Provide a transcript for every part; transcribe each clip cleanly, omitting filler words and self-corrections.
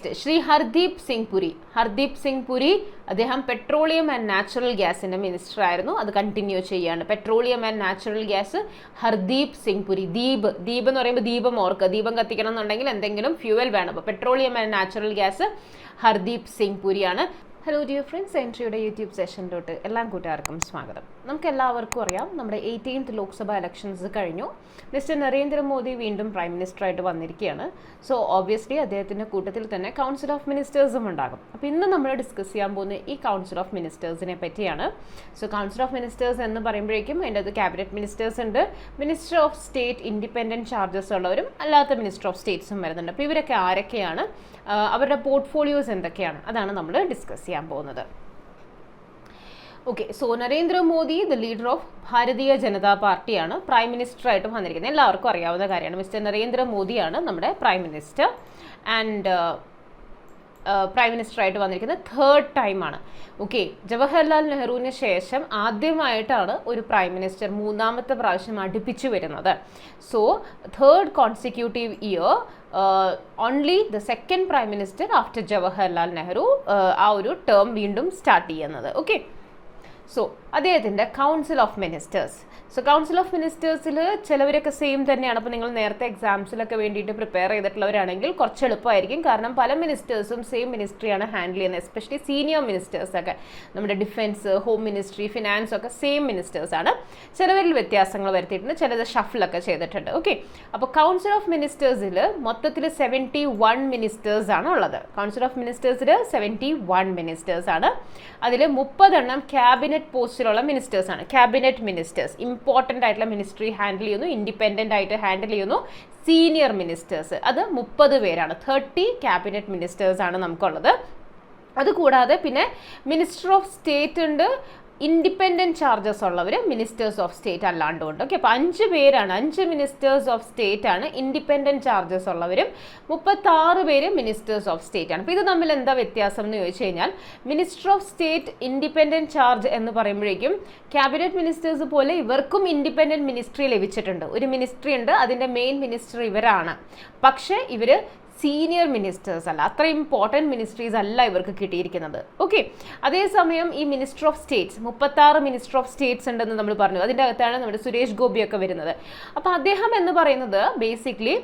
Next Shri Hardeep Singh Puri അദ്ദേഹം petroleum and natural ഗ്യാസിന്റെ minister ആയിരുന്നു. അത് കണ്ടിന്യൂ ചെയ്യാണ്. Petroleum and natural gas Hardeep Singh Puri. Deep എന്ന് പറയുമ്പോൾ ദീപം ഓർക്കുക, ദീപം കത്തിക്കണം എന്നുണ്ടെങ്കിൽ എന്തെങ്കിലും ഫ്യൂവൽ വേണം. അപ്പോൾ petroleum and natural gas Hardeep Singh പുരിയാണ്. ഹലോ ഡിയർ ഫ്രണ്ട്സ്, എൻട്രിയുടെ യൂട്യൂബ് സെഷനിലോട്ട് എല്ലാ കൂട്ടുകാർക്കും സ്വാഗതം. നമുക്ക് എല്ലാവർക്കും അറിയാം, നമ്മുടെ 18th ലോക്സഭ ഇലക്ഷൻസ് കഴിഞ്ഞു. മിസ്റ്റർ നരേന്ദ്രമോദി വീണ്ടും പ്രൈം മിനിസ്റ്ററായിട്ട് വന്നിരിക്കുകയാണ്. സോ ഓബ്വിയസ്ലി അദ്ദേഹത്തിൻ്റെ കൂട്ടത്തിൽ തന്നെ കൗൺസിൽ ഓഫ് മിനിസ്റ്റേഴ്സും ഉണ്ടാകും. അപ്പോൾ ഇന്ന് നമ്മൾ ഡിസ്കസ് ചെയ്യാൻ പോകുന്ന ഈ കൗൺസിൽ ഓഫ് മിനിസ്റ്റേഴ്സിനെ പറ്റിയാണ്. സോ കൗൺസിൽ ഓഫ് മിനിസ്റ്റേഴ്സ് എന്ന് പറയുമ്പോഴേക്കും അതിൻ്റെ അത് ക്യാബിനറ്റ് മിനിസ്റ്റേഴ്സ് ഉണ്ട്, minister of state independent charges ഉള്ളവരും അല്ലാത്ത മിനിസ്റ്റർ ഓഫ് സ്റ്റേറ്റ്സും വരുന്നുണ്ട്. അപ്പോൾ ഇവരൊക്കെ ആരൊക്കെയാണ്, അവരുടെ പോർട്ട്ഫോളിയോസ് എന്തൊക്കെയാണ്, അതാണ് നമ്മൾ ഡിസ്കസ് ചെയ്യാൻ പോകുന്നത്. Okay, so Narendra Modi the leader of Bharatiya Janata പാർട്ടിയാണ് പ്രൈം മിനിസ്റ്റർ ആയിട്ട് വന്നിരിക്കുന്നത്. എല്ലാവർക്കും അറിയാവുന്ന കാര്യമാണ്. മിസ്റ്റർ നരേന്ദ്രമോദിയാണ് നമ്മുടെ prime minister and prime minister ആയിട്ട് വന്നിരിക്കുന്നത് 3rd ടൈമാണ്. ഓക്കെ, ജവഹർലാൽ നെഹ്റുവിന് ശേഷം ആദ്യമായിട്ടാണ് ഒരു പ്രൈം മിനിസ്റ്റർ 3ാമത്തെ പ്രാവശ്യം അടുപ്പിച്ചു വരുന്നത്. So 3rd consecutive year only the 2nd prime minister after Jawaharlal Nehru ആ ഒരു ടേം വീണ്ടും സ്റ്റാർട്ട് ചെയ്യുന്നത്. ഓക്കെ, സോ അദ്ദേഹത്തിൻ്റെ council of ministers. So council of മിനിസ്റ്റേഴ്സിൽ ചിലവരൊക്കെ സെയിം തന്നെയാണ്. അപ്പോൾ നിങ്ങൾ നേരത്തെ എക്സാംസിലൊക്കെ വേണ്ടിയിട്ട് പ്രിപ്പയർ ചെയ്തിട്ടുള്ളവരാണെങ്കിൽ കുറച്ച് എളുപ്പമായിരിക്കും. കാരണം പല മിനിസ്റ്റേഴ്സും സെയിം മിനിസ്ട്രിയാണ് ഹാൻഡിൽ ചെയ്യുന്നത്. എസ്പെഷ്യലി സീനിയർ മിനിസ്റ്റേഴ്സൊക്കെ നമ്മുടെ ഡിഫൻസ്, ഹോം മിനിസ്ട്രി, ഫിനാൻസ് ഒക്കെ സെയിം മിനിസ്റ്റേഴ്സാണ്. ചിലവരിൽ വ്യത്യാസങ്ങൾ വരുത്തിയിട്ടുണ്ട്, ചിലത് ഷഫിലൊക്കെ ചെയ്തിട്ടുണ്ട്. ഓക്കെ, അപ്പോൾ കൗൺസിൽ ഓഫ് മിനിസ്റ്റേഴ്സിൽ മൊത്തത്തിൽ 71 മിനിസ്റ്റേഴ്സാണ് ഉള്ളത്. കൗൺസിൽ ഓഫ് മിനിസ്റ്റേഴ്സിൽ 71 മിനിസ്റ്റേഴ്സാണ്. അതിൽ 30 ക്യാബിനറ്റ് പോസ്റ്റിലുള്ള മിനിസ്റ്റേഴ്സാണ്. ക്യാബിനറ്റ് മിനിസ്റ്റേഴ്സ് ഇമ്പോർട്ടൻ്റ് ആയിട്ടുള്ള മിനിസ്ട്രി ഹാൻഡിൽ ചെയ്യുന്നു, ഇൻഡിപെൻഡൻ്റ് ആയിട്ട് ഹാൻഡിൽ ചെയ്യുന്നു. സീനിയർ മിനിസ്റ്റേഴ്സ് അത് 30 പേരാണ്. 30 ക്യാബിനറ്റ് മിനിസ്റ്റേഴ്സാണ് നമുക്കുള്ളത്. അതുകൂടാതെ പിന്നെ മിനിസ്റ്റർ ഓഫ് സ്റ്റേറ്റ് ഉണ്ട്, ഇൻഡിപെൻഡൻറ്റ് ചാർജസ് ഉള്ളവർ മിനിസ്റ്റേഴ്സ് ഓഫ് സ്റ്റേറ്റ് അല്ലാണ്ടുണ്ട്. ഓക്കെ, അപ്പോൾ 5 പേരാണ്, 5 മിനിസ്റ്റേഴ്സ് ഓഫ് സ്റ്റേറ്റ് ആണ് ഇൻഡിപെൻഡൻറ്റ് ചാർജസ് ഉള്ളവരും 36 പേര് മിനിസ്റ്റേഴ്സ് ഓഫ് സ്റ്റേറ്റ് ആണ്. അപ്പോൾ ഇത് തമ്മിൽ എന്താ വ്യത്യാസം എന്ന് ചോദിച്ചു കഴിഞ്ഞാൽ, minister of state independent charge എന്ന് പറയുമ്പോഴേക്കും ക്യാബിനറ്റ് മിനിസ്റ്റേഴ്സ് പോലെ ഇവർക്കും ഇൻഡിപെൻഡൻറ്റ് മിനിസ്ട്രി ലഭിച്ചിട്ടുണ്ട്. ഒരു മിനിസ്ട്രി ഉണ്ട്, അതിൻ്റെ മെയിൻ മിനിസ്റ്റർ ഇവരാണ്. പക്ഷേ ഇവർ സീനിയർ മിനിസ്റ്റേഴ്സ് അല്ല, അത്ര ഇമ്പോർട്ടൻറ്റ് മിനിസ്ട്രീസ് അല്ല ഇവർക്ക് കിട്ടിയിരിക്കുന്നത്. ഓക്കെ, അതേസമയം ഈ minister of States 36 minister of States ഉണ്ടെന്ന് നമ്മൾ പറഞ്ഞു. അതിൻ്റെ അകത്താണ് നമ്മുടെ സുരേഷ് ഗോപിയൊക്കെ വരുന്നത്. അപ്പോൾ അദ്ദേഹം എന്ന് പറയുന്നത് ബേസിക്കലി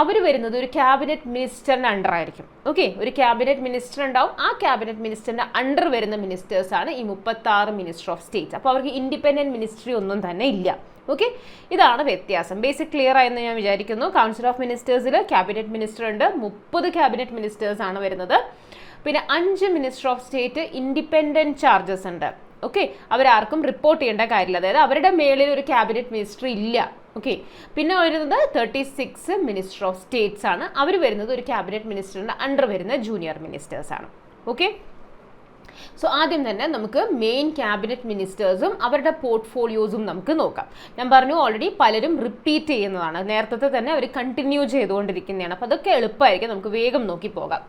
അവർ വരുന്നത് ഒരു ക്യാബിനറ്റ് മിനിസ്റ്ററിൻ്റെ അണ്ടർ ആയിരിക്കും. ഓക്കെ, ഒരു ക്യാബിനറ്റ് മിനിസ്റ്റർ ഉണ്ടാവും. ആ ക്യാബിനറ്റ് മിനിസ്റ്ററിൻ്റെ അണ്ടർ വരുന്ന മിനിസ്റ്റേഴ്സാണ് ഈ 36 മിനിസ്റ്റർ ഓഫ് സ്റ്റേറ്റ്സ്. അപ്പോൾ അവർക്ക് ഇൻഡിപെൻഡൻറ്റ് മിനിസ്ട്രി ഒന്നും തന്നെ ഇല്ല. ഓക്കെ, ഇതാണ് വ്യത്യാസം. ബേസിക് ക്ലിയർ ആയെന്ന് ഞാൻ വിചാരിക്കുന്നു. കൗൺസിൽ ഓഫ് മിനിസ്റ്റേഴ്സിൽ ക്യാബിനറ്റ് മിനിസ്റ്റർ ഉണ്ട്, 30 ക്യാബിനറ്റ് മിനിസ്റ്റേഴ്സ് ആണ് വരുന്നത്. പിന്നെ 5 minister of state independent charges ഉണ്ട്. ഓക്കെ, അവരാർക്കും റിപ്പോർട്ട് ചെയ്യേണ്ട കാര്യമില്ല, അതായത് അവരുടെ മേളിൽ ഒരു ക്യാബിനറ്റ് മിനിസ്റ്റർ ഇല്ല. ഓക്കെ, പിന്നെ വരുന്നത് 36 മിനിസ്റ്റർ ഓഫ് സ്റ്റേറ്റ്സ് ആണ്. അവർ വരുന്നത് ഒരു ക്യാബിനറ്റ് മിനിസ്റ്ററിൻ്റെ അണ്ടർ വരുന്ന ജൂനിയർ മിനിസ്റ്റേഴ്സ് ആണ്. ഓക്കെ, സോ ആദ്യം തന്നെ നമുക്ക് മെയിൻ ക്യാബിനറ്റ് മിനിസ്റ്റേഴ്സും അവരുടെ പോർട്ട്ഫോളിയോസും നമുക്ക് നോക്കാം. ഞാൻ പറഞ്ഞു ഓൾറെഡി പലരും റിപ്പീറ്റ് ചെയ്യുന്നതാണ്, നേരത്തെ തന്നെ അവർ കണ്ടിന്യൂ ചെയ്തുകൊണ്ടിരിക്കുന്നതാണ്. അപ്പോൾ അതൊക്കെ എളുപ്പമായിരിക്കും, നമുക്ക് വേഗം നോക്കി പോകാം.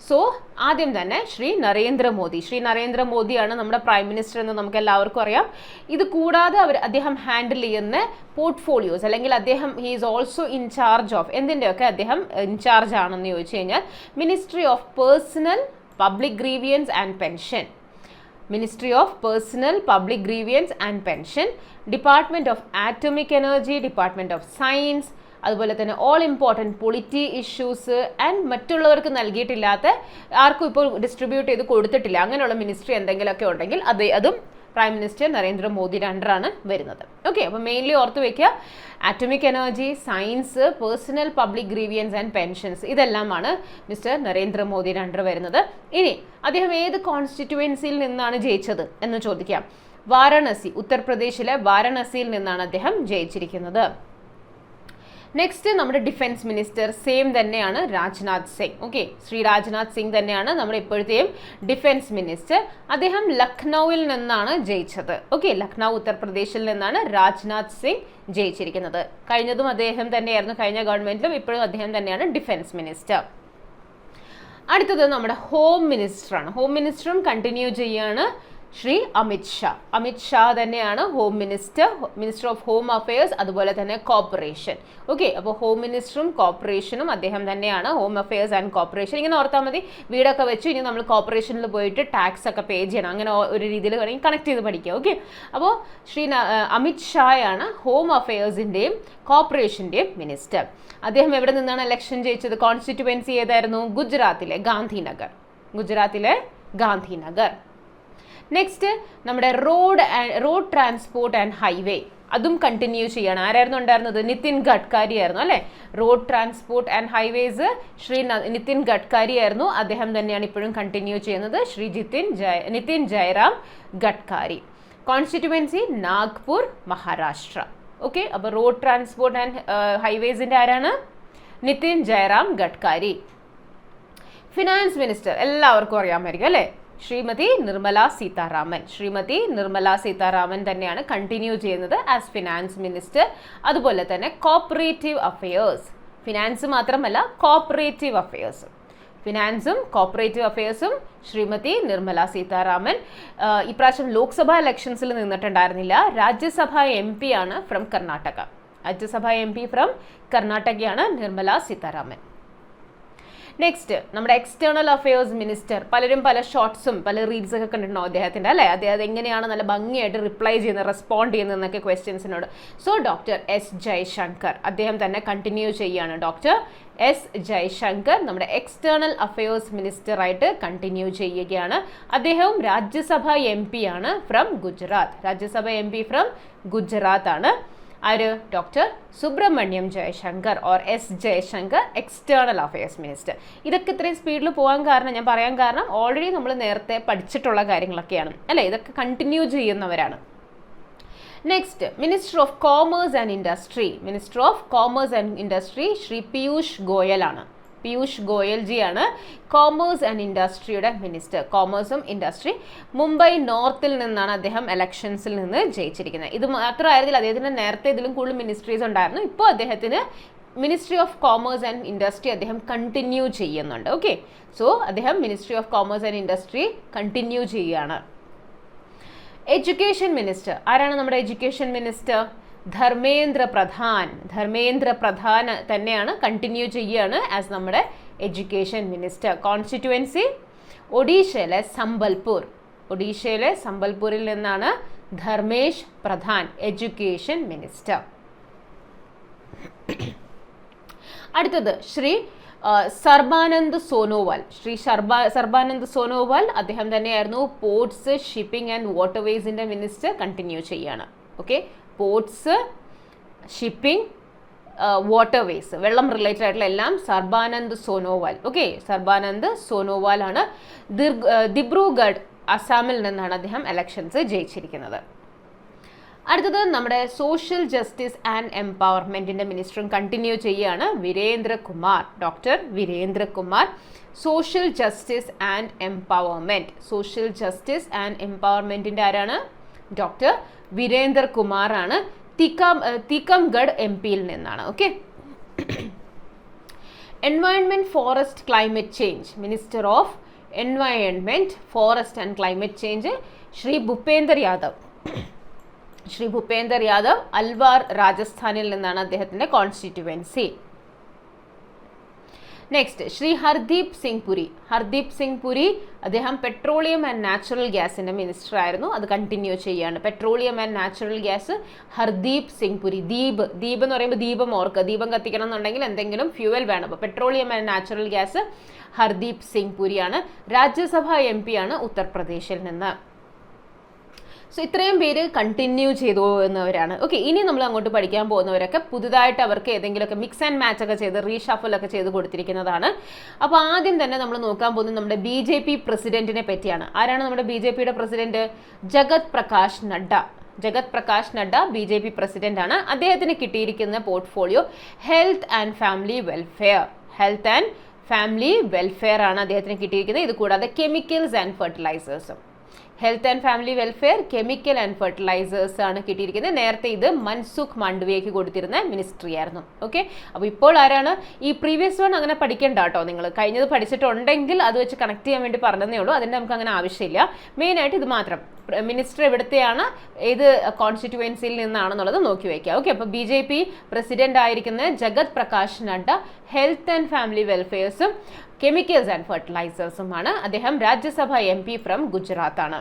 സോ ആദ്യം തന്നെ ശ്രീ നരേന്ദ്രമോദിയാണ് നമ്മുടെ പ്രൈം മിനിസ്റ്റർ എന്ന് നമുക്ക് എല്ലാവർക്കും അറിയാം. ഇത് കൂടാതെ അദ്ദേഹം ഹാൻഡിൽ ചെയ്യുന്ന പോർട്ട്ഫോളിയോസ്, അല്ലെങ്കിൽ അദ്ദേഹം he is also in charge of എന്തിൻ്റെയൊക്കെ അദ്ദേഹം ഇൻചാർജ് ആണെന്ന് ചോദിച്ചു കഴിഞ്ഞാൽ, ministry of personnel public grievance and pension, ministry of personnel public grievance and pension, department of atomic energy, department of science, അതുപോലെ തന്നെ all important polity issues and മറ്റുള്ളവർക്ക് നൽകിയിട്ടില്ലാത്ത, ആർക്കും ഇപ്പോൾ ഡിസ്ട്രിബ്യൂട്ട് ചെയ്ത് കൊടുത്തിട്ടില്ല, അങ്ങനെയുള്ള മിനിസ്ട്രി എന്തെങ്കിലുമൊക്കെ ഉണ്ടെങ്കിൽ അതും പ്രൈം മിനിസ്റ്റർ നരേന്ദ്രമോദിയുടെ അണ്ടറാണ് വരുന്നത്. ഓക്കെ, അപ്പോൾ മെയിൻലി ഓർത്ത് വയ്ക്കുക, atomic energy, science, personal public grievance and pensions, ഇതെല്ലാമാണ് മിസ്റ്റർ നരേന്ദ്രമോദിയുടെ അണ്ടർ വരുന്നത്. ഇനി അദ്ദേഹം ഏത് കോൺസ്റ്റിറ്റ്യുവൻസിയിൽ നിന്നാണ് ജയിച്ചത് എന്ന് ചോദിക്കാം. വാരണസി, ഉത്തർപ്രദേശിലെ വാരണസിയിൽ നിന്നാണ് അദ്ദേഹം ജയിച്ചിരിക്കുന്നത്. നെക്സ്റ്റ് നമ്മുടെ ഡിഫൻസ് മിനിസ്റ്റർ സെയിം തന്നെയാണ്, രാജ്നാഥ് സിംഗ്. ഓക്കെ, ശ്രീ രാജ്നാഥ് സിംഗ് തന്നെയാണ് നമ്മുടെ ഇപ്പോഴത്തെയും ഡിഫൻസ് മിനിസ്റ്റർ. അദ്ദേഹം ലക്നൌവിൽ നിന്നാണ് ജയിച്ചത്. ഓക്കെ, ലക്നൌ ഉത്തർപ്രദേശിൽ നിന്നാണ് രാജ്നാഥ് സിംഗ് ജയിച്ചിരിക്കുന്നത്. കഴിഞ്ഞതും അദ്ദേഹം തന്നെയായിരുന്നു, കഴിഞ്ഞ ഗവൺമെന്റിലും ഇപ്പോഴും അദ്ദേഹം തന്നെയാണ് ഡിഫൻസ് മിനിസ്റ്റർ. അടുത്തത് നമ്മുടെ ഹോം മിനിസ്റ്ററാണ്. ഹോം മിനിസ്റ്ററും കണ്ടിന്യൂ ചെയ്യാണ്. ശ്രീ അമിത് ഷാ തന്നെയാണ് home minister of home affairs, അതുപോലെ തന്നെ കോർപ്പറേഷൻ. ഓക്കെ, അപ്പോൾ ഹോം മിനിസ്റ്ററും കോർപ്പറേഷനും അദ്ദേഹം തന്നെയാണ്. ഹോം അഫയേഴ്സ് ആൻഡ് കോർപ്പറേഷൻ ഇങ്ങനെ ഓർത്താൽ മതി. വീടൊക്കെ വെച്ച് ഇനി നമ്മൾ കോർപ്പറേഷനിൽ പോയിട്ട് ടാക്സ് ഒക്കെ പേ ചെയ്യണം, അങ്ങനെ ഒരു രീതിയിൽ വേണമെങ്കിൽ കണക്ട് ചെയ്ത് പഠിക്കുക. ഓക്കെ, അപ്പോൾ അമിത് ഷായാണ് ഹോം അഫയേഴ്സിൻ്റെയും കോർപ്പറേഷൻ്റെയും മിനിസ്റ്റർ. അദ്ദേഹം എവിടെ നിന്നാണ് ഇലക്ഷൻ ജയിച്ചത്? കോൺസ്റ്റിറ്റ്യുവൻസി ഏതായിരുന്നു? ഗുജറാത്തിലെ ഗാന്ധിനഗർ. നെക്സ്റ്റ് നമ്മുടെ റോഡ് ട്രാൻസ്പോർട്ട് ആൻഡ് ഹൈവേ, അതും കണ്ടിന്യൂ ചെയ്യണം. ആരായിരുന്നു ഉണ്ടായിരുന്നത്? നിതിൻ ഗഡ്കരി ആയിരുന്നു അല്ലേ. Road transport and highways Shri Nitin Gadkari ആയിരുന്നു. അദ്ദേഹം തന്നെയാണ് ഇപ്പോഴും കണ്ടിന്യൂ ചെയ്യുന്നത്, ശ്രീ നിതിൻ ജയറാം ഗഡ്കരി. കോൺസ്റ്റിറ്റ്യുവൻസി നാഗ്പൂർ, മഹാരാഷ്ട്ര. ഓക്കെ, അപ്പോൾ റോഡ് ട്രാൻസ്പോർട്ട് ആൻഡ് ഹൈവേസിൻ്റെ ആരാണ്? നിതിൻ ജയറാം ഗഡ്കരി. ഫിനാൻസ് മിനിസ്റ്റർ എല്ലാവർക്കും അറിയാമായിരിക്കും അല്ലേ, ശ്രീമതി നിർമ്മല സീതാരാമൻ തന്നെയാണ് കണ്ടിന്യൂ ചെയ്യുന്നത് ആസ് ഫിനാൻസ് മിനിസ്റ്റർ. അതുപോലെ തന്നെ കോപ്പറേറ്റീവ് അഫയേഴ്സ്, ഫിനാൻസ് മാത്രമല്ല കോപ്പറേറ്റീവ് അഫയേഴ്സും, ഫിനാൻസും കോപ്പറേറ്റീവ് അഫയേഴ്സും ശ്രീമതി നിർമ്മല സീതാരാമൻ. ഇപ്രാവശ്യം ലോക്സഭാ ഇലക്ഷൻസിൽ നിന്നിട്ടുണ്ടായിരുന്നില്ല. രാജ്യസഭാ MP ആണ് ഫ്രം കർണാടക. കർണാടകയാണ് നിർമ്മല സീതാരാമൻ. നെക്സ്റ്റ് നമ്മുടെ എക്സ്റ്റേണൽ അഫയേഴ്സ് മിനിസ്റ്റർ. പലരും പല ഷോർട്സും പല റീൽസ് ഒക്കെ കണ്ടിട്ടുണ്ടോ അദ്ദേഹത്തിൻ്റെ അല്ലേ? അദ്ദേഹം എങ്ങനെയാണ് നല്ല ഭംഗിയായിട്ട് റിപ്ലൈ ചെയ്യുന്നത്, റെസ്പോണ്ട് ചെയ്യുന്നതെന്നൊക്കെ ക്വസ്റ്റ്യൻസിനോട്. സോ ഡോക്ടർ എസ് ജയശങ്കർ അദ്ദേഹം തന്നെ കണ്ടിന്യൂ ചെയ്യുകയാണ്. ഡോക്ടർ എസ് ജയശങ്കർ നമ്മുടെ എക്സ്റ്റേണൽ അഫയേഴ്സ് മിനിസ്റ്ററായിട്ട് കണ്ടിന്യൂ ചെയ്യുകയാണ്. അദ്ദേഹവും രാജ്യസഭാ MP ആണ് ഫ്രം ഗുജറാത്ത് ആണ്. ആര്? Doctor Subrahmanyam Jaishankar or S Jaishankar, external affairs minister. ഇതൊക്കെ ഇത്രയും സ്പീഡിൽ പോകാൻ കാരണം, ഞാൻ പറയാൻ കാരണം ഓൾറെഡി നമ്മൾ നേരത്തെ പഠിച്ചിട്ടുള്ള കാര്യങ്ങളൊക്കെയാണ് അല്ലേ, ഇതൊക്കെ കണ്ടിന്യൂ ചെയ്യുന്നവരാണ്. Next minister of commerce and industry Shri Piyush ഗോയലാണ്. പീയൂഷ് ഗോയൽജിയാണ് കോമേഴ്സ് ആൻഡ് ഇൻഡസ്ട്രിയുടെ മിനിസ്റ്റർ. കോമേഴ്സും ഇൻഡസ്ട്രി. മുംബൈ നോർത്തിൽ നിന്നാണ് അദ്ദേഹം ഇലക്ഷൻസിൽ നിന്ന് ജയിച്ചിരിക്കുന്നത്. ഇത് മാത്രമായിരുന്നില്ല, അദ്ദേഹത്തിന് നേരത്തെ ഇതിലും കൂടുതൽ മിനിസ്ട്രീസ് ഉണ്ടായിരുന്നു. ഇപ്പോൾ അദ്ദേഹത്തിന് ministry of commerce and industry അദ്ദേഹം കണ്ടിന്യൂ ചെയ്യുന്നുണ്ട്. ഓക്കെ, സോ അദ്ദേഹം ministry of commerce and industry continue ചെയ്യുകയാണ്. എഡ്യൂക്കേഷൻ മിനിസ്റ്റർ ആരാണ്? നമ്മുടെ എഡ്യൂക്കേഷൻ മിനിസ്റ്റർ ധർമ്മേന്ദ്ര പ്രധാൻ തന്നെയാണ് കണ്ടിന്യൂ ചെയ്യുകയാണ് ആസ് നമ്മുടെ എഡ്യൂക്കേഷൻ മിനിസ്റ്റർ. കോൺസ്റ്റിറ്റ്യുവൻസി ഒഡീഷയിലെ സംബൽപൂരിൽ നിന്നാണ് ധർമ്മേഷ് പ്രധാൻ എഡ്യൂക്കേഷൻ മിനിസ്റ്റർ. അടുത്തത് ശ്രീ സർബാനന്ദ് സോനോവാൾ അദ്ദേഹം തന്നെയായിരുന്നു പോർട്സ്, ഷിപ്പിംഗ് ആൻഡ് വാട്ടർവേസിന്റെ മിനിസ്റ്റർ. കണ്ടിന്യൂ ചെയ്യാണ്. ഓക്കെ, പോർട്സ്, ഷിപ്പിംഗ്, വാട്ടർവേസ്, വെള്ളം റിലേറ്റഡ് ആയിട്ടുള്ള എല്ലാം സർബാനന്ദ് സോനോവാൾ ആണ്. ദിബ്രുഗഡ് അസാമിൽ നിന്നാണ് അദ്ദേഹം ഇലക്ഷൻസ് ജയിച്ചിരിക്കുന്നത്. അടുത്തത് നമ്മുടെ സോഷ്യൽ ജസ്റ്റിസ് ആൻഡ് എംപവർമെന്റിന്റെ മിനിസ്റ്ററും കണ്ടിന്യൂ ചെയ്യുകയാണ്, doctor Virendra Kumar. Social justice and എംപവർമെന്റിന്റെ ആരാണ്? ഡോക്ടർ വീരേന്ദ്രകുമാർ ആണ്. തിക്കംഗഡ് MP-യിൽ നിന്നാണ്. Okay, environment, forest, climate change minister of environment, forest and climate change Shri Bhupender Yadav Alwar, രാജസ്ഥാനിൽ നിന്നാണ് അദ്ദേഹത്തിന്റെ കോൺസ്റ്റിറ്റ്യുവൻസി. നെക്സ്റ്റ് ശ്രീ ഹർദീപ് സിംഗ് പുരി അദ്ദേഹം പെട്രോളിയം ആൻഡ് നാച്ചുറൽ ഗ്യാസിന്റെ മിനിസ്റ്റർ ആയിരുന്നു. അത് കണ്ടിന്യൂ ചെയ്യാണ്. Petroleum and natural gas Hardeep Singh Puri. Deep എന്ന് പറയുമ്പോൾ ദീപം ഓർക്കുക, ദീപം കത്തിക്കണം എന്നുണ്ടെങ്കിൽ എന്തെങ്കിലും ഫ്യൂവൽ വേണം. അപ്പോൾ petroleum and natural gas Hardeep Singh പുരിയാണ്. രാജ്യസഭാ MP ആണ് ഉത്തർപ്രദേശിൽ നിന്ന്. സോ ഇത്രയും പേര് കണ്ടിന്യൂ ചെയ്തു പോകുന്നവരാണ്. ഓക്കെ, ഇനി നമ്മൾ അങ്ങോട്ട് പഠിക്കാൻ പോകുന്നവരൊക്കെ പുതുതായിട്ട് അവർക്ക് ഏതെങ്കിലുമൊക്കെ മിക്സ് ആൻഡ് മാച്ച് ഒക്കെ ചെയ്ത് റീഷഫൽ ഒക്കെ ചെയ്ത് കൊടുത്തിരിക്കുന്നതാണ്. അപ്പോൾ ആദ്യം തന്നെ നമ്മൾ നോക്കാൻ പോകുന്നത് നമ്മുടെ BJP പ്രസിഡന്റിനെ പറ്റിയാണ്. ആരാണ് നമ്മുടെ BJPയുടെ president? Jagat Prakash Nadda BJP president ആണ്. അദ്ദേഹത്തിന് കിട്ടിയിരിക്കുന്ന portfolio health and family welfare ആണ് അദ്ദേഹത്തിന് കിട്ടിയിരിക്കുന്നത്. ഇത് കൂടാതെ കെമിക്കൽസ് ആൻഡ് ഫെർട്ടിലൈസേഴ്സും. Health and family welfare, chemical and fertilisers ആണ് കിട്ടിയിരിക്കുന്നത്. നേരത്തെ ഇത് മൻസുഖ് മാണ്ഡവ്യയ്ക്ക് കൊടുത്തിരുന്ന മിനിസ്ട്രി ആയിരുന്നു. ഓക്കെ, അപ്പോൾ ഇപ്പോൾ ആരാണ് ഈ പ്രീവിയസ് വൺ അങ്ങനെ പഠിക്കേണ്ട കേട്ടോ. നിങ്ങൾ കഴിഞ്ഞത് പഠിച്ചിട്ടുണ്ടെങ്കിൽ അത് വെച്ച് കണക്ട് ചെയ്യാൻ വേണ്ടി പറഞ്ഞതേ ഉള്ളൂ. അതിൻ്റെ നമുക്ക് അങ്ങനെ ആവശ്യമില്ല. മെയിനായിട്ട് ഇത് മാത്രം മിനിസ്റ്റർ എവിടത്തെയാണ്, ഏത് കോൺസ്റ്റിറ്റ്യുവൻസിയിൽ നിന്നാണെന്നുള്ളത് നോക്കി വയ്ക്കുക. ഓക്കെ, അപ്പോൾ BJP പ്രസിഡന്റ് ആയിരിക്കുന്ന Jagat Prakash Nadda health and family വെൽഫെയർസും കെമിക്കൽസ് ആൻഡ് ഫെർട്ടിലൈസേഴ്സുമാണ്. അദ്ദേഹം രാജ്യസഭ MP ഫ്രം ഗുജറാത്ത് ആണ്.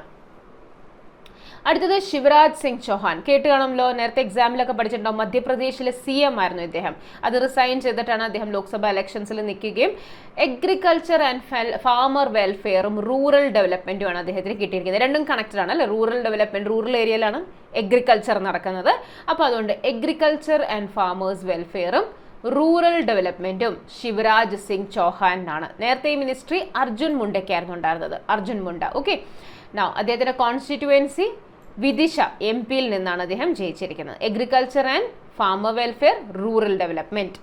അടുത്തത് ശിവരാജ് സിംഗ് ചൗഹാൻ, കേട്ട് കാണുമല്ലോ, നേരത്തെ എക്സാമിലൊക്കെ പഠിച്ചിട്ടുണ്ടാവും. മധ്യപ്രദേശിലെ CM ആയിരുന്നു ഇദ്ദേഹം. അത് റിസൈൻ ചെയ്തിട്ടാണ് അദ്ദേഹം ലോക്സഭ ഇലക്ഷൻസിൽ നിൽക്കുകയും അഗ്രികൾച്ചർ ആൻഡ് ഫാമർ വെൽഫെയറും റൂറൽ ഡെവലപ്മെന്റുമാണ് അദ്ദേഹത്തിന് കിട്ടിയിരിക്കുന്നത്. രണ്ടും കണക്റ്റഡ് ആണ് അല്ലേ. റൂറൽ ഡെവലപ്മെന്റ്, റൂറൽ ഏരിയയിലാണ് അഗ്രികൾച്ചർ നടക്കുന്നത്. അപ്പോൾ അതുകൊണ്ട് അഗ്രികൾച്ചർ ആൻഡ് ഫാമേഴ്സ് വെൽഫെയറും റൂറൽ ഡെവലപ്മെന്റും ശിവരാജ് സിംഗ് ചൗഹാനാണ്. നേരത്തെ ഈ മിനിസ്ട്രി അർജുൻ മുണ്ടയ്ക്കായിരുന്നു ഉണ്ടായിരുന്നത്. അർജുൻ മുണ്ട. ഓക്കെ, നൗ അദ്ദേഹത്തിന്റെ കോൺസ്റ്റിറ്റ്യുവൻസി വിദിഷ MP നിന്നാണ് അദ്ദേഹം ജയിച്ചിരിക്കുന്നത്. Agriculture and farmer welfare, rural development.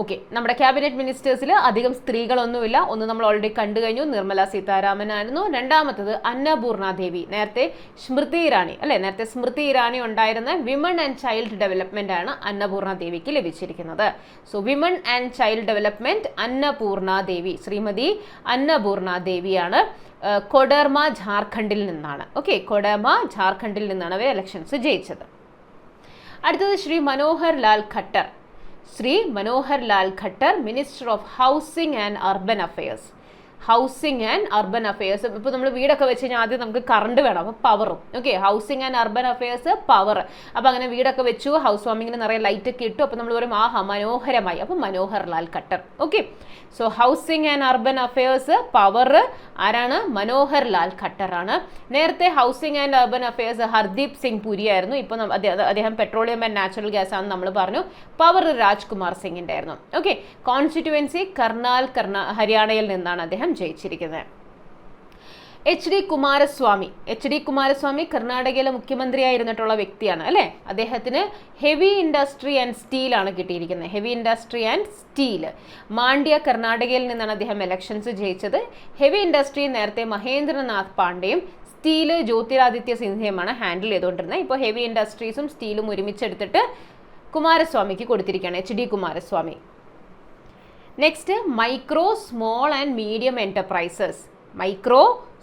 Okay, നമ്മുടെ ക്യാബിനറ്റ് മിനിസ്റ്റേഴ്സിൽ അധികം സ്ത്രീകളൊന്നുമില്ല. ഒന്ന് നമ്മൾ ഓൾറെഡി കണ്ടു കഴിഞ്ഞു, നിർമ്മല സീതാരാമൻ ആയിരുന്നു. രണ്ടാമത്തത് അന്നപൂർണ ദേവി, നേരത്തെ സ്മൃതി ഇറാനി അല്ലെ, നേരത്തെ സ്മൃതി ഇറാനി ഉണ്ടായിരുന്ന വിമൺ ആൻഡ് ചൈൽഡ് ഡെവലപ്മെന്റ് ആണ് അന്നപൂർണ ദേവിക്ക് ലഭിച്ചിരിക്കുന്നത്. So women and child development Annapurna Devi, Shrimati Annapurna ദേവിയാണ്. കൊഡർമ ജാർഖണ്ഡിൽ നിന്നാണ്. ഓക്കെ, കൊഡർമ ജാർഖണ്ഡിൽ നിന്നാണ് അവർ ഇലക്ഷൻസ് ജയിച്ചത്. അടുത്തത് Shri Manohar Lal Khattar. Shri Manohar Lal Khattar, minister of housing and urban affairs. Housing and urban affairs, ഇപ്പോൾ നമ്മൾ വീടൊക്കെ വെച്ച് കഴിഞ്ഞാൽ ആദ്യം നമുക്ക് കറണ്ട് വേണം, അപ്പോൾ പവറും. Okay, housing and urban affairs, power. അപ്പോൾ അങ്ങനെ വീടൊക്കെ വെച്ചു, ഹൗസ് വാമിങ്ങിന് നിറയെ ലൈറ്റ് ഒക്കെ ഇട്ടു. അപ്പോൾ നമ്മൾ പറയും ആഹാ മനോഹരമായി, അപ്പോൾ Manohar Lal Khattar. Okay, so housing and urban affairs, power ആരാണ്? മനോഹർ ലാൽ ഖട്ടർ ആണ്. നേരത്തെ housing and urban affairs Hardeep Singh Puri ആയിരുന്നു. ഇപ്പോൾ അദ്ദേഹം പെട്രോളിയം ആൻഡ് നാച്ചുറൽ ഗ്യാസ് ആണെന്ന് നമ്മൾ പറഞ്ഞു. പവർ രാജ്കുമാർ സിംഗിന്റെ ആയിരുന്നു. ഓക്കെ, കോൺസ്റ്റിറ്റ്യുവൻസി കർണാൽ, ഹരിയാനയിൽ നിന്നാണ് അദ്ദേഹം ജയിച്ചിരിക്കുന്നത്. HD കുമാരസ്വാമി കർണാടകയിലെ മുഖ്യമന്ത്രിയായിരുന്നിട്ടുള്ള വ്യക്തിയാണ് അല്ലെ. അദ്ദേഹത്തിന് ഹെവി ഇൻഡസ്ട്രി ആൻഡ് സ്റ്റീൽ ആണ് കിട്ടിയിരിക്കുന്നത്. Heavy industry and steel, Mandya കർണാടകയിൽ നിന്നാണ് അദ്ദേഹം ഇലക്ഷൻസ് ജയിച്ചത്. ഹെവി ഇൻഡസ്ട്രി നേരത്തെ മഹേന്ദ്രനാഥ് പാണ്ഡെയും സ്റ്റീല് ജ്യോതിരാദിത്യ സിന്ധ്യയുമാണ് ഹാൻഡിൽ ചെയ്തുകൊണ്ടിരുന്നത്. ഇപ്പോൾ ഹെവി ഇൻഡസ്ട്രീസും സ്റ്റീലും ഒരുമിച്ചെടുത്തിട്ട് കുമാരസ്വാമിക്ക് കൊടുത്തിരിക്കുകയാണ്, HD Kumaraswamy. Next micro, small and medium enterprises. Micro,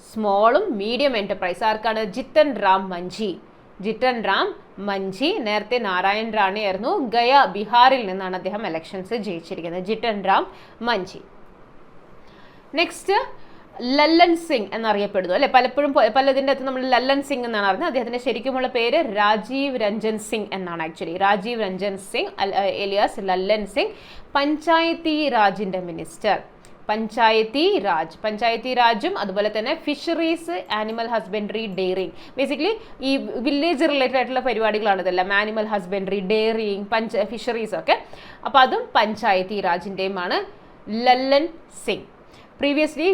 സ്മോളും മീഡിയം എന്റർപ്രൈസ് ആർക്കാണ്? ജിത്തൻ റാം മഞ്ചി. നേരത്തെ നാരായൺ റാണി ആയിരുന്നു. ഗയ, ബീഹാറിൽ നിന്നാണ് അദ്ദേഹം ഇലക്ഷൻസ് ജയിച്ചിരിക്കുന്നത്. ജിത്തൻ റാം മഞ്ചി. നെക്സ്റ്റ് ലല്ലൻ സിംഗ് എന്നറിയപ്പെടുന്നു അല്ലെ. പലപ്പോഴും പലതിൻ്റെ അകത്ത് നമ്മൾ ലല്ലൻ സിംഗ് എന്നാണ് അറിഞ്ഞത്. അദ്ദേഹത്തിന്റെ ശരിക്കുമുള്ള പേര് രാജീവ് രഞ്ജൻ സിംഗ് എന്നാണ്. ആക്ച്വലി രാജീവ് രഞ്ജൻ സിംഗ് എലിയാസ് ലല്ലൻ സിംഗ്, പഞ്ചായത്തി രാജിന്റെ മിനിസ്റ്റർ. പഞ്ചായത്തി രാജും അതുപോലെ തന്നെ fisheries, animal husbandry, daring. Basically ഈ വില്ലേജ് റിലേറ്റഡ് ആയിട്ടുള്ള പരിപാടികളാണ് ഇതെല്ലാം. ആനിമൽ ഹസ്ബൻഡറി, ഡെയറിങ്, ഫിഷറീസ് ഒക്കെ. അപ്പോൾ അതും പഞ്ചായത്തി രാജിൻ്റെയുമാണ്. ലല്ലൻ സിംഗ്. പ്രീവിയസ്ലി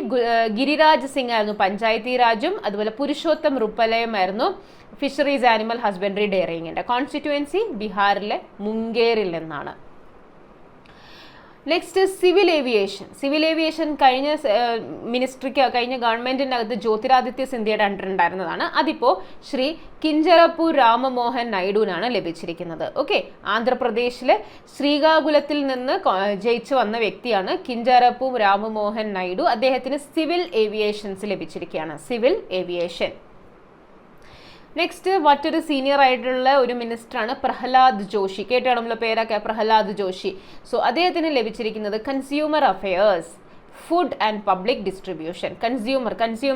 ഗിരിരാജ് സിംഗ് ആയിരുന്നു പഞ്ചായത്തി രാജും, അതുപോലെ പുരുഷോത്തം റുപ്പലയും ആയിരുന്നു ഫിഷറീസ്, ആനിമൽ ഹസ്ബൻഡറി, ഡെയറിങ്ങിൻ്റെ. കോൺസ്റ്റിറ്റ്യുവൻസി ബീഹാറിലെ മുംഗേറിൽ നിന്നാണ്. നെക്സ്റ്റ് സിവിൽ ഏവിയേഷൻ കഴിഞ്ഞ മിനിസ്ട്രിക്ക്, കഴിഞ്ഞ ഗവൺമെന്റിൻ്റെ അകത്ത് ജ്യോതിരാദിത്യ സിന്ധ്യയുടെ അണ്ടർ ഉണ്ടായിരുന്നതാണ്. അതിപ്പോൾ ശ്രീ കിഞ്ചരപ്പു രാമമോഹൻ നായിഡുവിനാണ് ലഭിച്ചിരിക്കുന്നത്. ഓക്കെ, ആന്ധ്രാപ്രദേശിലെ ശ്രീകാകുളത്തിൽ നിന്ന് ജയിച്ചു വന്ന വ്യക്തിയാണ് കിഞ്ചരപ്പു രാമമോഹൻ നായിഡു. അദ്ദേഹത്തിന് സിവിൽ ഏവിയേഷൻസ് ലഭിച്ചിരിക്കുകയാണ്. Civil aviation. നെക്സ്റ്റ് മറ്റൊരു സീനിയർ ആയിട്ടുള്ള ഒരു മിനിസ്റ്ററാണ് പ്രഹ്ലാദ് ജോഷി. കേട്ടാണല്ലോ പേരൊക്കെ, പ്രഹ്ലാദ് ജോഷി. സോ അദ്ദേഹത്തിന് ലഭിച്ചിരിക്കുന്നത് consumer affairs, food and public distribution. Consume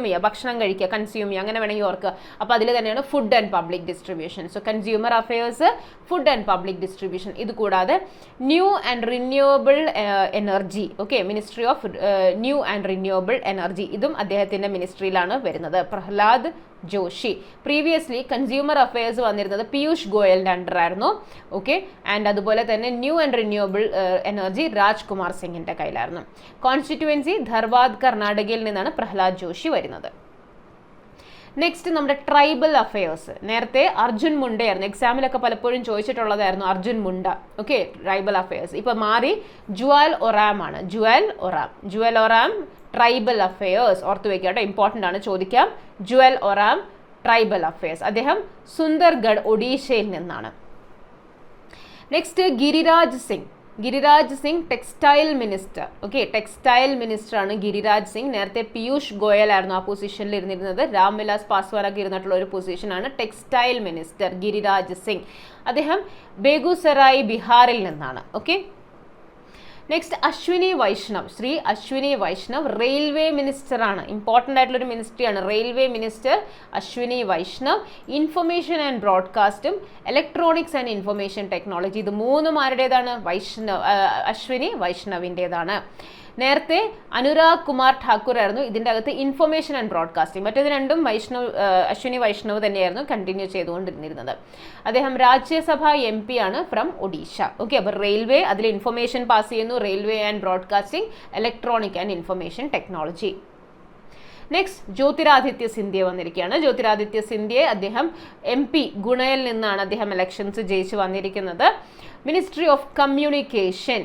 ചെയ്യുക, ഭക്ഷണം കഴിക്കുക, കൺസ്യൂം ചെയ്യുക, അങ്ങനെ വേണമെങ്കിൽ ഓർക്കുക. അപ്പോൾ അതിൽ തന്നെയാണ് food and public distribution. So consumer affairs, food and public distribution. ഇത് കൂടാതെ new and renewable energy. Okay, ministry of new and renewable energy, ഇതും അദ്ദേഹത്തിന്റെ മിനിസ്ട്രിയിലാണ് വരുന്നത്. Pralhad Joshi. Previously consumer affairs വന്നിരുന്നത് പീയൂഷ് ഗോയലിന്റെ അണ്ടർ ആയിരുന്നു. ഓക്കെ, ആൻഡ് അതുപോലെ തന്നെ new and renewable energy Rajkumar സിംഗിന്റെ കയ്യിലായിരുന്നു. കോൺസ്റ്റിറ്റ്യുവൻസി ധർവാദ്, കർണാടകയിൽ നിന്നാണ് പ്രഹ്ലാദ് ജോഷി വരുന്നത്. നെക്സ്റ്റ് നമ്മുടെ ട്രൈബൽ അഫയേഴ്സ്. നേരത്തെ അർജുൻ മുണ്ടയായിരുന്നു, എക്സാമിലൊക്കെ പലപ്പോഴും ചോദിച്ചിട്ടുള്ളതായിരുന്നു Arjun Munda. Okay, tribal affairs ഇപ്പൊ മാറി ജുവൽ ഒറാം ആണ്. ജുവൽ ഒറാം ട്രൈബൽ അഫയേഴ്സ് ഓർത്ത് വെക്കുക കേട്ടോ, ഇമ്പോർട്ടൻ്റ് ആണ്, ചോദിക്കാം. Jual Oram tribal affairs. അദ്ദേഹം സുന്ദർഗഡ് ഒഡീഷയിൽ നിന്നാണ്. Next Giriraj Singh textile minister. Okay, textile minister ആണ് ഗിരിരാജ് സിംഗ്. നേരത്തെ പീയൂഷ് ഗോയൽ ആയിരുന്നു ആ പൊസിഷനിൽ ഇരുന്നിരുന്നത്. രാംവിലാസ് പാസ്വാനൊക്കെ ഇരുന്നിട്ടുള്ള ഒരു പൊസിഷനാണ് ടെക്സ്റ്റൈൽ മിനിസ്റ്റർ ഗിരിരാജ് സിംഗ്. അദ്ദേഹം ബേഗുസറായി ബീഹാറിൽ നിന്നാണ്. Okay, next Shri Ashwini Vaishnaw railway minister ആണ്. ഇമ്പോർട്ടൻ്റ് ആയിട്ടുള്ളൊരു മിനിസ്ട്രിയാണ് railway minister Ashwini Vaishnaw. Information and ബ്രോഡ്കാസ്റ്റും ഇലക്ട്രോണിക്സ് ആൻഡ് ഇൻഫർമേഷൻ ടെക്നോളജി, ഇത് മൂന്നും ആരുടേതാണ്? അശ്വിനി വൈഷ്ണവിൻ്റെതാണ്. നേരത്തെ അനുരാഗ് കുമാർ ഠാക്കൂർ ആയിരുന്നു ഇതിൻ്റെ അകത്ത് ഇൻഫർമേഷൻ ആൻഡ് ബ്രോഡ്കാസ്റ്റിംഗ്. മറ്റേത് രണ്ടും അശ്വിനി വൈഷ്ണവ് തന്നെയായിരുന്നു കണ്ടിന്യൂ ചെയ്തുകൊണ്ടിരുന്നത്. അദ്ദേഹം രാജ്യസഭ MP ആണ് ഫ്രം ഒഡീഷ. ഓക്കെ, അപ്പോൾ റെയിൽവേ, അതിൽ ഇൻഫർമേഷൻ പാസ് ചെയ്യുന്നു, railway and broadcasting, electronic and information technology. Next Jyotiraditya Scindia വന്നിരിക്കുകയാണ്. ജ്യോതിരാദിത്യ സിന്ധ്യ അദ്ദേഹം MP ഗുണയിൽ നിന്നാണ് അദ്ദേഹം ഇലക്ഷൻസ് ജയിച്ച് വന്നിരിക്കുന്നത്. മിനിസ്ട്രി ഓഫ് കമ്മ്യൂണിക്കേഷൻ,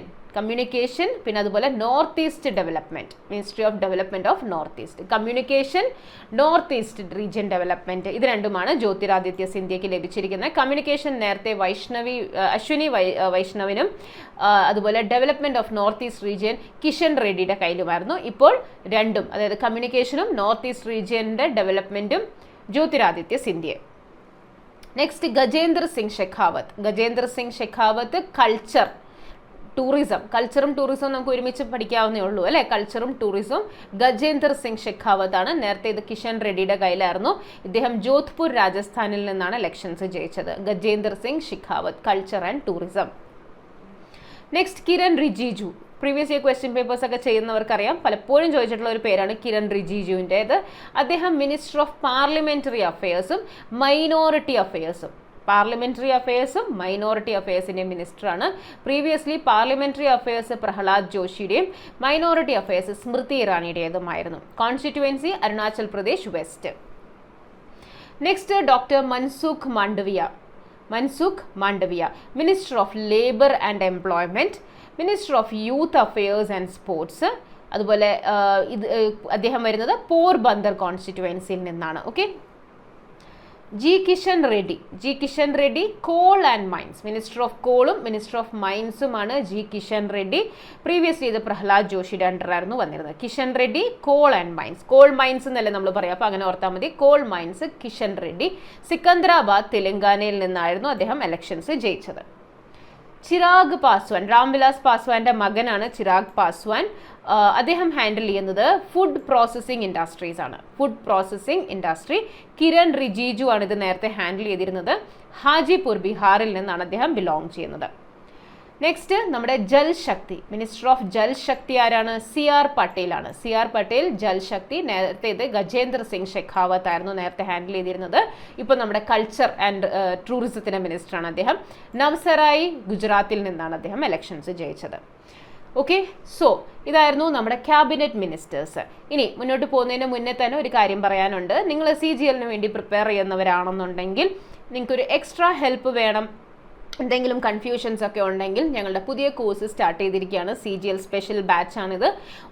പിന്നെ അതുപോലെ north east development, ministry of development of north east, communication, north east region development, ഇത് രണ്ടുമാണ് ജ്യോതിരാദിത്യ സിന്ധ്യയ്ക്ക് ലഭിച്ചിരിക്കുന്നത്. കമ്മ്യൂണിക്കേഷൻ നേരത്തെ അശ്വിനി വൈഷ്ണവിനും അതുപോലെ development of north east region Kishan റെഡ്ഡിയുടെ കയ്യിലുമായിരുന്നു. ഇപ്പോൾ രണ്ടും, അതായത് കമ്മ്യൂണിക്കേഷനും നോർത്ത് ഈസ്റ്റ് റീജിയന്റെ ഡെവലപ്മെന്റും ജ്യോതിരാദിത്യ സിന്ധ്യ. നെക്സ്റ്റ് ഗജേന്ദ്ര സിംഗ് ഷെഖാവത്ത് കൾച്ചറും ടൂറിസവും നമുക്ക് ഒരുമിച്ച് പഠിക്കാവുന്നേ ഉള്ളൂ അല്ലെ. കൾച്ചറും ടൂറിസവും ഗജേന്ദർ സിംഗ് ഷെഖാവത്ത് ആണ്. നേരത്തെ ഇത് കിഷൻ റെഡ്ഡിയുടെ കയ്യിലായിരുന്നു. ഇദ്ദേഹം ജോധ്പൂർ രാജസ്ഥാനിൽ നിന്നാണ് ഇലക്ഷൻസ് ജയിച്ചത്. Gajender Singh Shekhawat, culture and tourism. Next Kiran Rijiju. Previous year question papers ഒക്കെ ചെയ്യുന്നവർക്കറിയാം, പലപ്പോഴും ചോദിച്ചിട്ടുള്ള ഒരു പേരാണ് കിരൺ റിജിജുവിൻ്റേത്. അദ്ദേഹം മിനിസ്റ്റർ ഓഫ് പാർലമെന്ററി അഫയേഴ്സും മൈനോറിറ്റി അഫയേഴ്സും മൈനോറിറ്റി അഫയേഴ്സിൻ്റെ മിനിസ്റ്ററാണ്. പ്രീവിയസ്ലി പാർലമെന്ററി അഫയേഴ്സ് പ്രഹ്ലാദ് ജോഷിയുടെയും മൈനോറിറ്റി അഫയേഴ്സ് സ്മൃതി ഇറാനിയുടേതുമായിരുന്നു. Constituency Arunachal Pradesh west. Next doctor Mansukh Mandaviya, minister of labour and employment, minister of youth affairs and sports. അതുപോലെ അദ്ദേഹം വരുന്നത് പോർബന്ദർ കോൺസ്റ്റിറ്റ്യുവൻസിയിൽ നിന്നാണ്. Okay, G Kishan Reddy coal and mines, minister of കോളും മിനിസ്റ്റർ ഓഫ് മൈൻസുമാണ് ജി കിഷൻ റെഡ്ഡി. പ്രീവിയസ്ലി ഇത് പ്രഹ്ലാദ് ജോഷിയുടെ അണ്ടറായിരുന്നു വന്നിരുന്നത്. Kishan Reddy coal and mines, coal mines എന്നല്ലേ നമ്മൾ പറയാം, അപ്പോൾ അങ്ങനെ ഓർത്താൽ മതി. Coal mines Kishan Reddy. സിക്കന്ദരാബാദ് തെലങ്കാനയിൽ നിന്നായിരുന്നു അദ്ദേഹം ഇലക്ഷൻസ് ജയിച്ചത്. ചിരാഗ് പാസ്വാൻ, രാംവിലാസ് പാസ്വാന്റെ മകനാണ് ചിരാഗ് പാസ്വാൻ. അദ്ദേഹം ഹാൻഡിൽ ചെയ്യുന്നത് food processing industry. Kiren Rijiju ആണ് ഇത് നേരത്തെ ഹാൻഡിൽ ചെയ്തിരുന്നത്. ഹാജിപൂർ ബീഹാറിൽ നിന്നാണ് അദ്ദേഹം ബിലോങ് ചെയ്യുന്നത്. നെക്സ്റ്റ് നമ്മുടെ ജൽശക്തി, മിനിസ്റ്റർ ഓഫ് ജൽശക്തി ആരാണ്? CR പട്ടേൽ ജൽശക്തി. നേരത്തെ ഇത് ഗജേന്ദ്ര സിംഗ് ഷെഖാവത്ത് ആയിരുന്നു നേരത്തെ ഹാൻഡിൽ ചെയ്തിരുന്നത്. ഇപ്പോൾ നമ്മുടെ കൾച്ചർ ആൻഡ് ടൂറിസത്തിന്റെ മിനിസ്റ്ററാണ് അദ്ദേഹം. നവ്സറായി ഗുജറാത്തിൽ നിന്നാണ് അദ്ദേഹം ഇലക്ഷൻസ് ജയിച്ചത്. ഓക്കെ, സോ ഇതായിരുന്നു നമ്മുടെ ക്യാബിനറ്റ് മിനിസ്റ്റേഴ്സ്. ഇനി മുന്നോട്ട് പോകുന്നതിന് മുന്നേ തന്നെ ഒരു കാര്യം പറയാനുണ്ട്. നിങ്ങൾ CGL വേണ്ടി പ്രിപ്പയർ ചെയ്യുന്നവരാണെന്നുണ്ടെങ്കിൽ നിങ്ങൾക്കൊരു എക്സ്ട്രാ ഹെൽപ്പ് വേണം, എന്തെങ്കിലും കൺഫ്യൂഷൻസ് ഒക്കെ ഉണ്ടെങ്കിൽ ഞങ്ങളുടെ പുതിയ കോഴ്സ് സ്റ്റാർട്ട് ചെയ്തിരിക്കുകയാണ്. CGL സ്പെഷ്യൽ ബാച്ചാണിത്.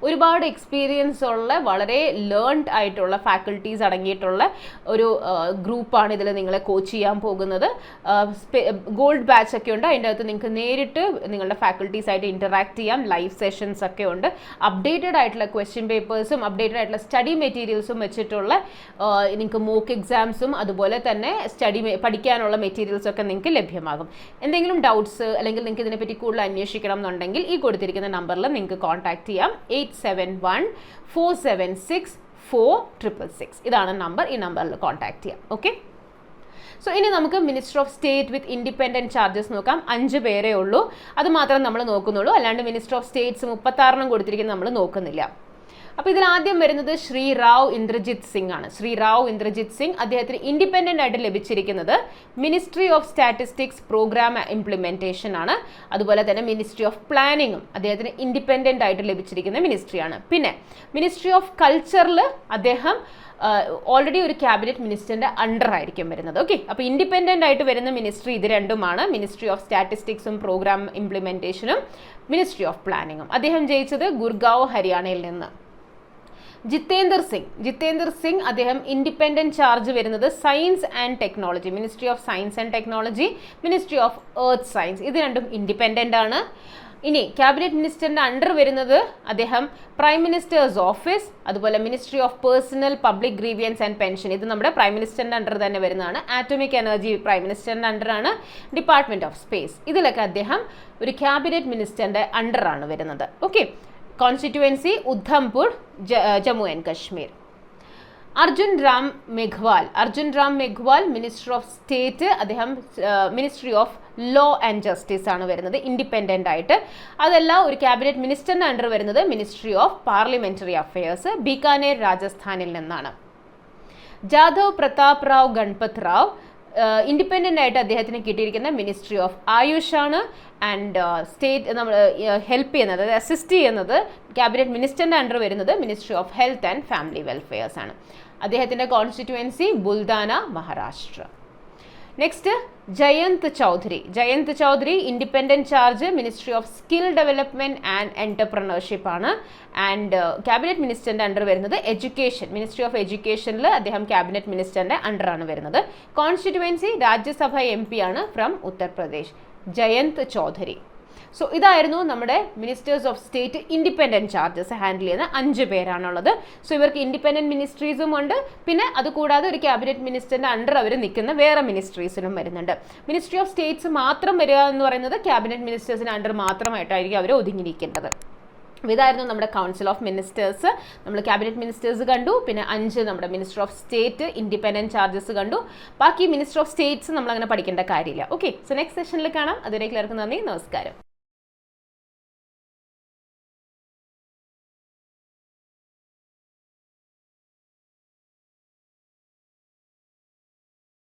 ഒരുപാട് എക്സ്പീരിയൻസ് ഉള്ള വളരെ ലേൺഡ് ആയിട്ടുള്ള ഫാക്കൽറ്റീസ് അടങ്ങിയിട്ടുള്ള ഒരു ഗ്രൂപ്പാണ് ഇതിൽ നിങ്ങളെ കോച്ച് ചെയ്യാൻ പോകുന്നത്. ഗോൾഡ് ബാച്ച് ഒക്കെ ഉണ്ട്, അതിൻ്റെ അകത്ത് നിങ്ങൾക്ക് നേരിട്ട് നിങ്ങളുടെ ഫാക്കൽറ്റീസ് ആയിട്ട് ഇൻറ്ററാക്ട് ചെയ്യാം. ലൈവ് സെഷൻസ് ഒക്കെ ഉണ്ട്. അപ്ഡേറ്റഡ് ആയിട്ടുള്ള ക്വസ്റ്റ്യൻ പേപ്പേഴ്സും അപ്ഡേറ്റഡ് ആയിട്ടുള്ള സ്റ്റഡി മെറ്റീരിയൽസും വെച്ചിട്ടുള്ള നിങ്ങൾക്ക് മോക്ക് എക്സാംസും അതുപോലെ തന്നെ പഠിക്കാനുള്ള മെറ്റീരിയൽസും ഒക്കെ നിങ്ങൾക്ക് ലഭ്യമാകും. എന്തെങ്കിലും ഡൗട്ട്സ് അല്ലെങ്കിൽ നിങ്ങൾക്ക് ഇതിനെപ്പറ്റി കൂടുതൽ അന്വേഷിക്കണം എന്നുണ്ടെങ്കിൽ ഈ കൊടുത്തിരിക്കുന്ന നമ്പറിൽ നിങ്ങൾക്ക് കോൺടാക്ട് ചെയ്യാം. 8714764666 ഇതാണ് നമ്പർ. ഈ നമ്പറിൽ കോൺടാക്ട് ചെയ്യാം. ഓക്കെ, സോ ഇനി നമുക്ക് minister of state with independent charges നോക്കാം. 5 പേരേ ഉള്ളൂ, അത് മാത്രം നമ്മൾ നോക്കുന്നുള്ളൂ. അല്ലാണ്ട് മിനിസ്റ്റർ ഓഫ് സ്റ്റേറ്റ്സ് 36 കൊടുത്തിരിക്കുന്നത് നമ്മൾ നോക്കുന്നില്ല. അപ്പോൾ ഇതിൽ ആദ്യം വരുന്നത് ശ്രീ റാവ് ഇന്ദ്രജിത് സിംഗ് ആണ്. ശ്രീ റാവ് ഇന്ദ്രജിത് സിംഗ് അദ്ദേഹത്തിന് ഇൻഡിപെൻഡൻ്റ് ആയിട്ട് ലഭിച്ചിരിക്കുന്നത് ministry of statistics programme implementation ആണ്. അതുപോലെ തന്നെ മിനിസ്ട്രി ഓഫ് പ്ലാനിങ്ങും അദ്ദേഹത്തിന് ഇൻഡിപെൻഡൻ്റ് ആയിട്ട് ലഭിച്ചിരിക്കുന്ന മിനിസ്ട്രിയാണ്. പിന്നെ മിനിസ്ട്രി ഓഫ് കൾച്ചറിൽ അദ്ദേഹം ഓൾറെഡി ഒരു ക്യാബിനറ്റ് മിനിസ്റ്ററിൻ്റെ അണ്ടർ ആയിരിക്കും വരുന്നത്. ഓക്കെ, അപ്പോൾ ഇൻഡിപെൻഡൻ്റ് ആയിട്ട് വരുന്ന മിനിസ്ട്രി ഇത് രണ്ടുമാണ്, മിനിസ്ട്രി ഓഫ് സ്റ്റാറ്റിസ്റ്റിക്സും പ്രോഗ്രാം ഇംപ്ലിമെൻറ്റേഷനും മിനിസ്ട്രി ഓഫ് പ്ലാനിങ്ങും. അദ്ദേഹം ജയിച്ചത് ഗുർഗാവ് ഹരിയാനയിൽ നിന്ന്. ജിതേന്ദർ സിംഗ് അദ്ദേഹം ഇൻഡിപെൻഡൻറ്റ് ചാർജ് വരുന്നത് science and technology, ministry of science and technology, ministry of earth science, ഇത് രണ്ടും ഇൻഡിപെൻഡൻ്റ് ആണ്. ഇനി ക്യാബിനറ്റ് മിനിസ്റ്ററിൻ്റെ അണ്ടർ വരുന്നത് അദ്ദേഹം പ്രൈം മിനിസ്റ്റേഴ്സ് ഓഫീസ്, അതുപോലെ ministry of personnel public grievance and pension, ഇത് നമ്മുടെ പ്രൈം മിനിസ്റ്ററിൻ്റെ അണ്ടർ തന്നെ വരുന്നതാണ്. ആറ്റോമിക് എനർജി പ്രൈം മിനിസ്റ്ററിൻ്റെ അണ്ടറാണ്. ഡിപ്പാർട്ട്മെൻറ്റ് ഓഫ് സ്പേസ്, ഇതിലൊക്കെ അദ്ദേഹം ഒരു ക്യാബിനറ്റ് മിനിസ്റ്ററിൻ്റെ അണ്ടറാണ് വരുന്നത്. Okay, constituency Udhampur, Jammu and Kashmir. Arjun Ram Meghwal minister of state, അദ്ദേഹം ministry of law and justice ആണ് വരുന്നത്, ഇൻഡിപെൻഡൻ്റ് ആയിട്ട്. അതല്ല, ഒരു ക്യാബിനറ്റ് മിനിസ്റ്ററിൻ്റെ അണ്ടർ വരുന്നത് മിനിസ്ട്രി ഓഫ് പാർലമെൻ്ററി അഫയേഴ്സ്, ബീക്കാനേർ രാജസ്ഥാനിൽ നിന്നാണ്. ജാദവ് പ്രതാപ് റാവ് ഗൺപത് റാവ് ഇൻഡിപെൻഡൻ്റ് ആയിട്ട് അദ്ദേഹത്തിന് കിട്ടിയിരിക്കുന്ന മിനിസ്ട്രി ഓഫ് ആയുഷ് ആണ്. ആൻഡ് സ്റ്റേറ്റ് നമ്മൾ ഹെൽപ്പ് ചെയ്യുന്നത്, അതായത് അസിസ്റ്റ് ചെയ്യുന്നത് ക്യാബിനറ്റ് മിനിസ്റ്ററിൻ്റെ അണ്ടർ വരുന്നത് ministry of health and family welfares ആണ്. അദ്ദേഹത്തിൻ്റെ constituency Buldhana, Maharashtra. Next Jayant Chaudhary independent charge ministry of skill development and entrepreneurship ആണ്. ആൻഡ് ക്യാബിനറ്റ് മിനിസ്റ്ററിൻ്റെ അണ്ടർ വരുന്നത് എഡ്യൂക്കേഷൻ, മിനിസ്ട്രി ഓഫ് എഡ്യൂക്കേഷനിൽ അദ്ദേഹം ക്യാബിനറ്റ് മിനിസ്റ്ററിൻ്റെ അണ്ടറാണ് വരുന്നത്. കോൺസ്റ്റിറ്റ്യുവൻസി രാജ്യസഭ MP ആണ് ഫ്രം ഉത്തർപ്രദേശ്, ജയന്ത് ചൗധരി. സോ ഇതായിരുന്നു നമ്മുടെ ministers of state independent charges handle ചെയ്യുന്ന 5 പേരാണുള്ളത്. സോ ഇവർക്ക് ഇൻഡിപെൻഡൻറ്റ് മിനിസ്ട്രീസും ഉണ്ട്, പിന്നെ അതുകൂടാതെ ഒരു ക്യാബിനറ്റ് മിനിസ്റ്ററിൻ്റെ അണ്ടർ അവർ നിൽക്കുന്ന വേറെ മിനിസ്ട്രീസിലും വരുന്നുണ്ട്. മിനിസ്ട്രി ഓഫ് സ്റ്റേറ്റ്സ് മാത്രം വരിക എന്ന് പറയുന്നത് ക്യാബിനറ്റ് മിനിസ്റ്റേഴ്സിന് അണ്ടർ മാത്രമായിട്ടായിരിക്കും അവർ ഒതുങ്ങിയിരിക്കേണ്ടത്. ഇതായിരുന്നു നമ്മുടെ കൗൺസിൽ ഓഫ് മിനിസ്റ്റേഴ്സ്. നമ്മൾ ക്യാബിനറ്റ് മിനിസ്റ്റേഴ്സ് കണ്ടു, പിന്നെ 5 നമ്മുടെ minister of state independent charges കണ്ടു. ബാക്കി മിനിസ്റ്റർ ഓഫ് സ്റ്റേറ്റ്സ് നമ്മൾ അങ്ങനെ പഠിക്കേണ്ട കാര്യമില്ല. ഓക്കെ, സോ നെക്സ്റ്റ് സെഷനിൽ കാണാം. അതുവരേക്കും എല്ലാവർക്കും നന്ദി, നമസ്കാരം.